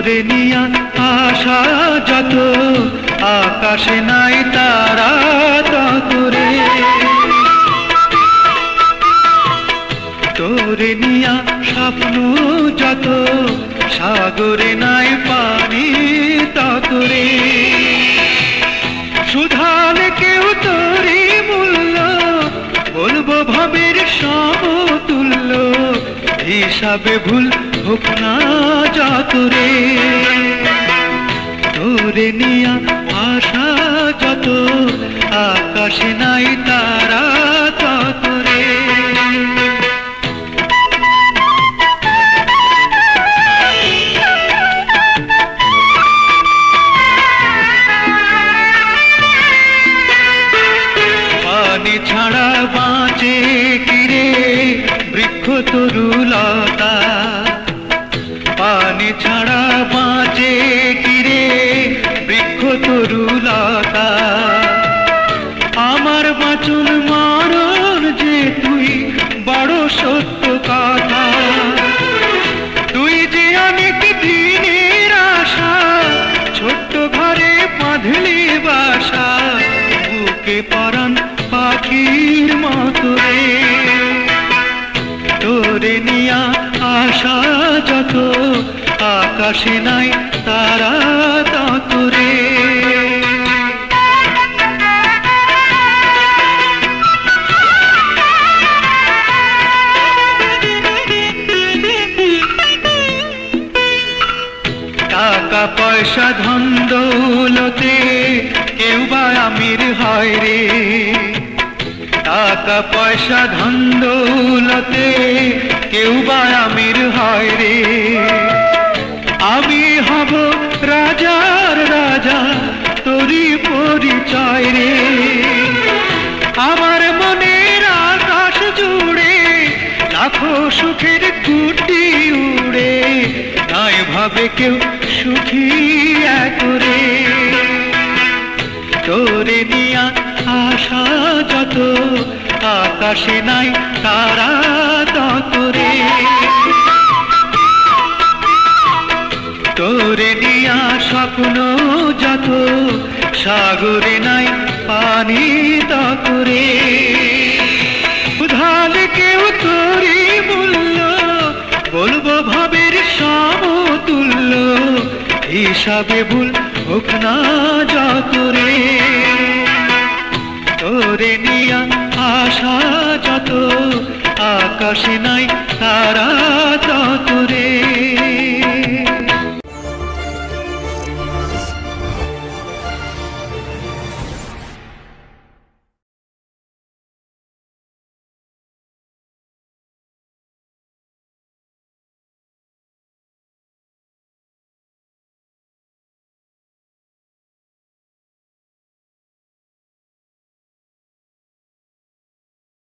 তোরে নিয়া আশা যত, আকাশে নাই তারা ততরে। তোরে নিয়া স্বপ্ন যত, সাগরে নাই পানি ততরে। শুধালে কেউ তোরই মূল্য, বলবো ভবের সমতুল্য, হিসাবে ভুল হোক না যতরে। তোরে নিয়া আশা যত, আকাশে নাই তারা ততরে। পানি ছাড়া বাঁচে কিরে বৃক্ষ তরুলতা, পানি ছাড়া বাঁচে কিরে বৃক্ষ তরুলতা। আমার বাঁচন মরণ যে তুই বড় সত্য কথা। তুই যে অনেক দিনের আশা, ছোট্ট ঘরে বাঁধলি বাসা, বুকে পরাণ পাখির মতো রে। তোরে নিয়া আশা যত, আকাশে নাই তারা ততরে। টাকা পয়সা ধন দৌলতে কেউ বা আমির হয় রে। টাকা পয়সা ধন দৌলতে কেউ বা আমির হয় রে। আমি হব রাজার রাজা, তোরই পরিচয় রে। আমার মনের আকাশ জুড়ে লাখো সুখের কুটি উড়ে, নাই ভাবে কেউ সুখী করে। তোরে নিয়া আশা যত, আকাশে নাই তারা ততরে। তোরে নিয়া স্বপ্ন যত, সাগরে নাই পানি ততরে। উধালে কেউ তোরই মূল্য, বলবো ভবের সমতুল্য, হিসাবে ভুল হোক না যতরে। তোরে নিয়া আশা যত, আকাশে নাই তারা ততরে।